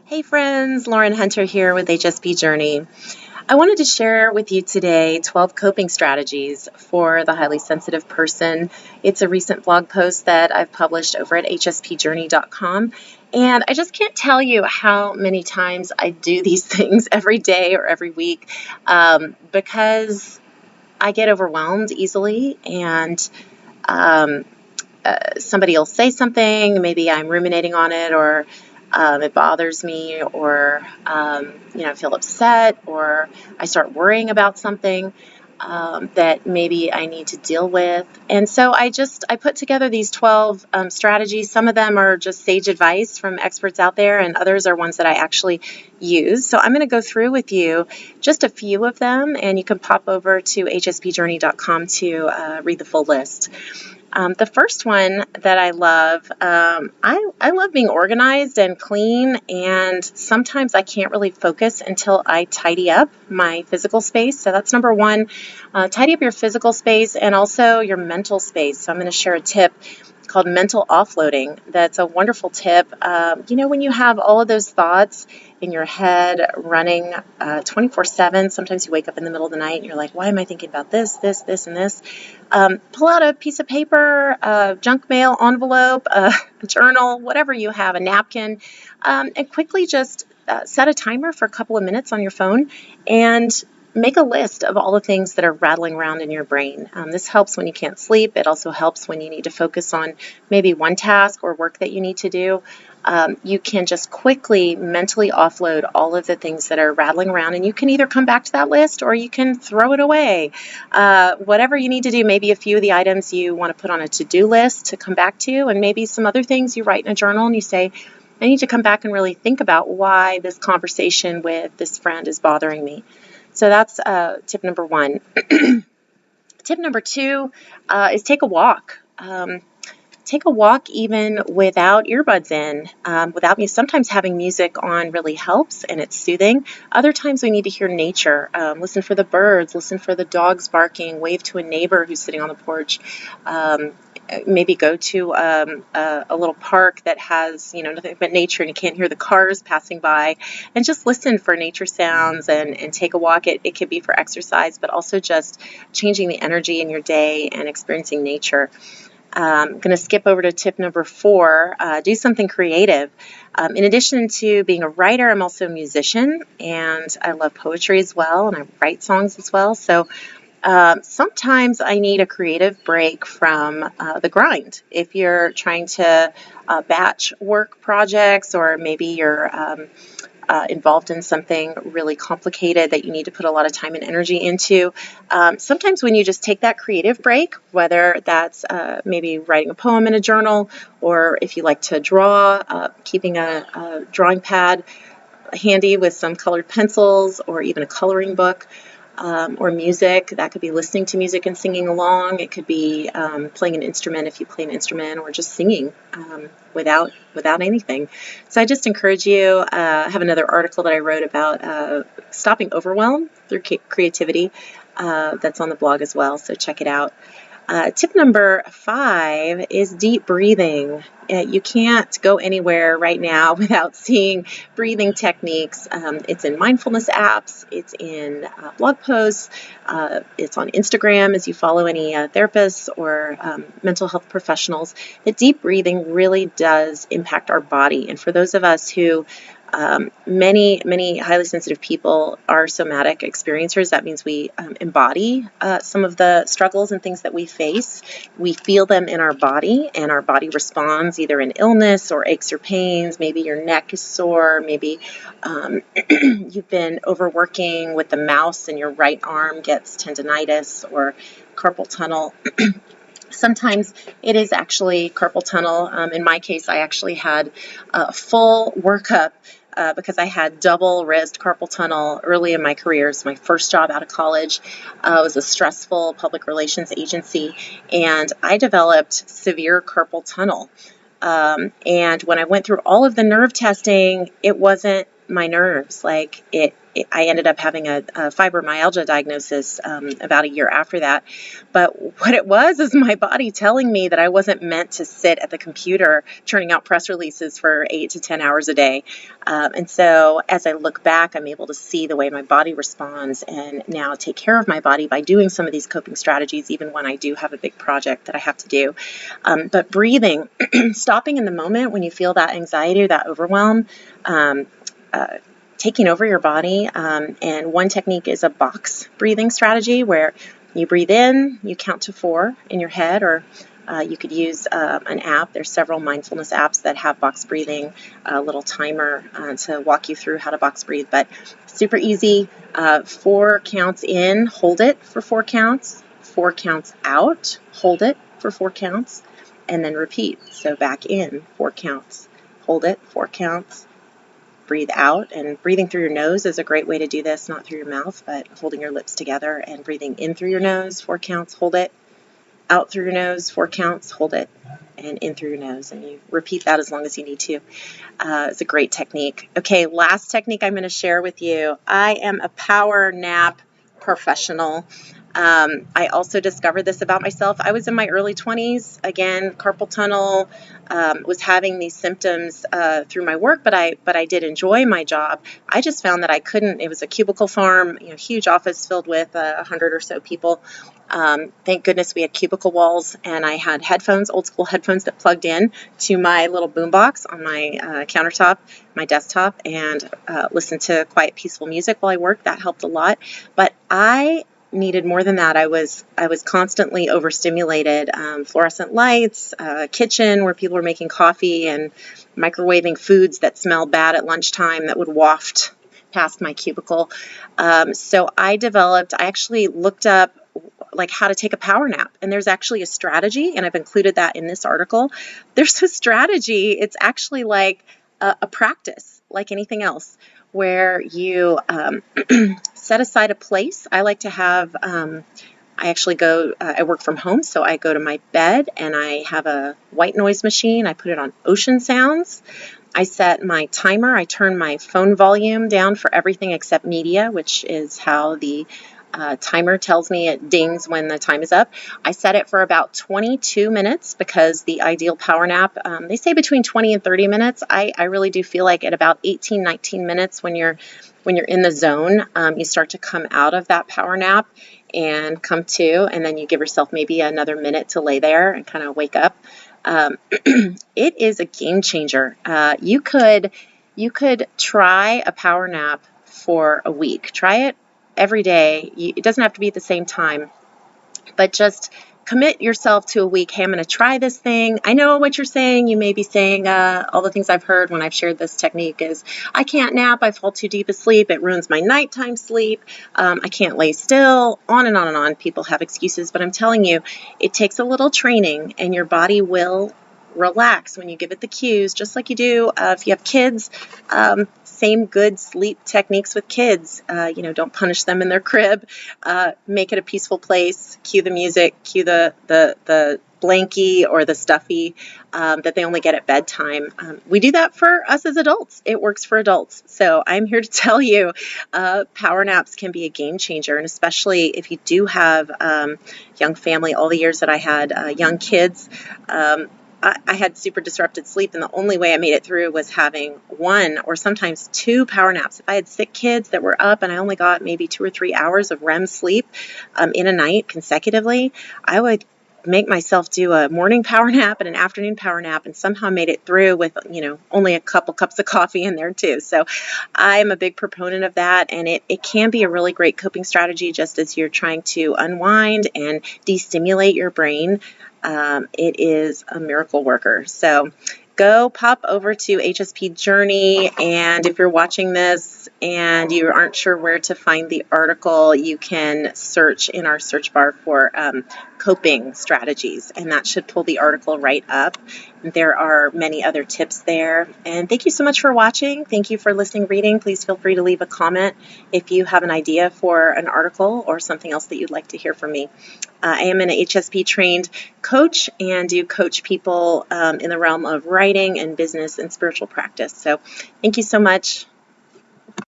Hey friends, Lauren Hunter here with HSPJourney. I wanted to share with you today 12 coping strategies for the highly sensitive person. It's a recent blog post that I've published over at HSPJourney.com, and I just can't tell you how many times I do these things every day or every week because I get overwhelmed easily, and somebody will say something, maybe I'm ruminating on it, or it bothers me, or I feel upset, or I start worrying about something that maybe I need to deal with. And so I put together these 12 strategies. Some of them are just sage advice from experts out there, and others are ones that I actually use. So I'm going to go through with you just a few of them, and you can pop over to hspjourney.com to read the full list. The first one that I love, I love being organized and clean, and sometimes I can't really focus until I tidy up my physical space. So that's number one. Tidy up your physical space and also your mental space. So I'm going to share a tip called mental offloading. That's a wonderful tip. When you have all of those thoughts in your head running 24/7, sometimes you wake up in the middle of the night and you're like, why am I thinking about this, and this? Pull out a piece of paper, a junk mail envelope, a journal, whatever you have, a napkin, and quickly just set a timer for a couple of minutes on your phone and make a list of all the things that are rattling around in your brain. This helps when you can't sleep. It also helps when you need to focus on maybe one task or work that you need to do. You can just quickly mentally offload all of the things that are rattling around, and you can either come back to that list or you can throw it away. Whatever you need to do, maybe a few of the items you want to put on a to-do list to come back to, and maybe some other things you write in a journal and you say, I need to come back and really think about why this conversation with this friend is bothering me. So that's tip number one. Tip number two is take a walk. Take a walk even without earbuds in, without me. Sometimes having music on really helps and it's soothing. Other times we need to hear nature. Listen for the birds, listen for the dogs barking, wave to a neighbor who's sitting on the porch. Maybe go to a little park that has nothing but nature and you can't hear the cars passing by, and just listen for nature sounds and take a walk. It could be for exercise, but also just changing the energy in your day and experiencing nature. I'm going to skip over to tip number 4, do something creative. In addition to being a writer, I'm also a musician, and I love poetry as well, and I write songs as well. So sometimes I need a creative break from the grind. If you're trying to batch work projects, or maybe you're involved in something really complicated that you need to put a lot of time and energy into, sometimes when you just take that creative break, whether that's maybe writing a poem in a journal, or if you like to draw, keeping a drawing pad handy with some colored pencils or even a coloring book, or music. That could be listening to music and singing along. It could be playing an instrument if you play an instrument, or just singing without anything. So I just encourage you. I have another article that I wrote about stopping overwhelm through creativity that's on the blog as well, so check it out. Tip number 5 is deep breathing. You can't go anywhere right now without seeing breathing techniques. It's in mindfulness apps, it's in blog posts, it's on Instagram as you follow any therapists or mental health professionals. That deep breathing really does impact our body. And for those of us who many highly sensitive people are somatic experiencers. That means we embody some of the struggles and things that we face. We feel them in our body, and our body responds either in illness or aches or pains. Maybe your neck is sore. Maybe you've been overworking with the mouse and your right arm gets tendonitis or carpal tunnel. Sometimes it is actually carpal tunnel. In my case, I actually had a full workup because I had double wrist carpal tunnel early in my career. It's my first job out of college. It was a stressful public relations agency, and I developed severe carpal tunnel. And when I went through all of the nerve testing, it wasn't my nerves. Like, it I ended up having a fibromyalgia diagnosis about a year after that. But what it was is my body telling me that I wasn't meant to sit at the computer churning out press releases for 8 to 10 hours a day. And so as I look back, I'm able to see the way my body responds and now take care of my body by doing some of these coping strategies, even when I do have a big project that I have to do. But breathing, stopping in the moment when you feel that anxiety or that overwhelm, taking over your body. And one technique is a box breathing strategy where you breathe in, you count to 4 in your head, or you could use an app. There's several mindfulness apps that have box breathing, a little timer to walk you through how to box breathe. But super easy. 4 counts in, hold it for 4 counts. 4 counts out, hold it for 4 counts, and then repeat. So back in, 4 counts, hold it, 4 counts. Breathe out, and breathing through your nose is a great way to do this, not through your mouth, but holding your lips together and breathing in through your nose, 4 counts, hold it, out through your nose, 4 counts, hold it, and in through your nose. And you repeat that as long as you need to. It's a great technique. Okay, last technique I'm going to share with you. I am a power nap professional. I also discovered this about myself. I was in my early 20s, again, carpal tunnel, was having these symptoms through my work, but I did enjoy my job. I just found that I couldn't. It was a cubicle farm, huge office filled with 100 or so people. Thank goodness we had cubicle walls, and I had headphones, old school headphones that plugged in to my little boombox on my countertop, my desktop, and listened to quiet, peaceful music while I worked. That helped a lot. But I needed more than that. I was constantly overstimulated. Fluorescent lights, kitchen where people were making coffee and microwaving foods that smelled bad at lunchtime that would waft past my cubicle. So I actually looked up like how to take a power nap, and there's actually a strategy, and I've included that in this article. There's a strategy. It's actually like a practice, like anything else, where you set aside a place. I like to have, I work from home, so I go to my bed and I have a white noise machine. I put it on ocean sounds. I set my timer. I turn my phone volume down for everything except media, which is how the timer tells me it dings when the time is up. I set it for about 22 minutes because the ideal power nap, they say between 20 and 30 minutes. I really do feel like at about 18, 19 minutes when you're in the zone, you start to come out of that power nap and come to, and then you give yourself maybe another minute to lay there and kind of wake up. It is a game changer. You could try a power nap for a week. Try it every day. It doesn't have to be at the same time, but just commit yourself to a week. Hey, I'm going to try this thing. I know what you're saying. You may be saying all the things I've heard when I've shared this technique is, I can't nap. I fall too deep asleep. It ruins my nighttime sleep. I can't lay still. On and on and on. People have excuses, but I'm telling you, it takes a little training, and your body will relax when you give it the cues, just like you do if you have kids. Same good sleep techniques with kids. Don't punish them in their crib. Make it a peaceful place. Cue the music. Cue the blankie or the stuffy that they only get at bedtime. We do that for us as adults. It works for adults. So I'm here to tell you, power naps can be a game changer, and especially if you do have young family. All the years that I had young kids, I had super disrupted sleep, and the only way I made it through was having 1 or sometimes 2 power naps. If I had sick kids that were up and I only got maybe 2 or 3 hours of REM sleep in a night consecutively, I would make myself do a morning power nap and an afternoon power nap, and somehow made it through with only a couple cups of coffee in there too. So I'm a big proponent of that, and it can be a really great coping strategy just as you're trying to unwind and de-stimulate your brain. It is a miracle worker. So go pop over to HSPJourney, and if you're watching this and you aren't sure where to find the article, you can search in our search bar for coping strategies, and that should pull the article right up. There are many other tips there. And thank you so much for watching. Thank you for listening, reading. Please feel free to leave a comment if you have an idea for an article or something else that you'd like to hear from me. I am an HSP trained coach and do coach people in the realm of writing and business and spiritual practice. So thank you so much.